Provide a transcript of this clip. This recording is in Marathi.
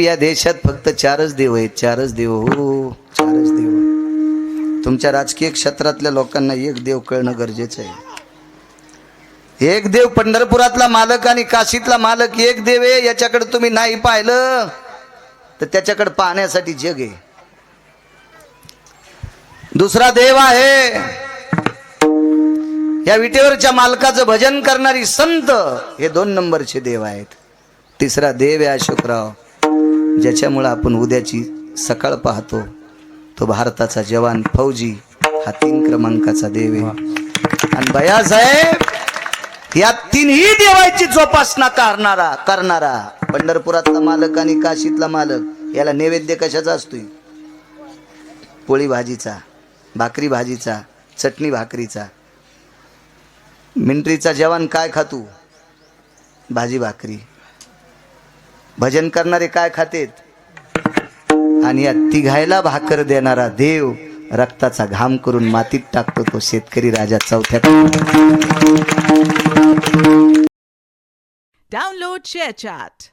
या देशात फक्त चारच देव आहेत, चारच देव, हो चारच देव. तुमच्या राजकीय क्षेत्रातल्या लोकांना एक देव कळणं गरजेचं आहे. एक देव पंढरपुरातला मालक आणि काशीतला मालक एक देव आहे. याच्याकडे तुम्ही नाही पाहिलं तर त्याच्याकडे पाहण्यासाठी जग आहे. दुसरा देव आहे या विटेवरच्या मालकाचं भजन करणारी संत, हे 2 नंबरचे देव आहेत. तिसरा देव आहे अशोकराव, ज्याच्यामुळे आपण उद्याची सकाळ पाहतो, तो भारताचा जवान फौजी, हा 3 क्रमांकाचा देव आहे. आणि भैयासाहेब या 3ही देवाची जोपासना करणारा पंढरपुरातला मालक आणि काशीतला मालक, याला नैवेद्य कशाचा असतोय? पोळी भाजीचा, भाकरी भाजीचा, चटणी भाकरीचा. मिलिटरीचा जवान काय खातो? भाजी भाकरी. भजन करणारे काय खातेत? आणि या तिघायला भाकर देणारा देव रक्ताचा घाम करून मातीत टाकतो, तो शेतकरी राजा 4थ्या. Download ShareChat.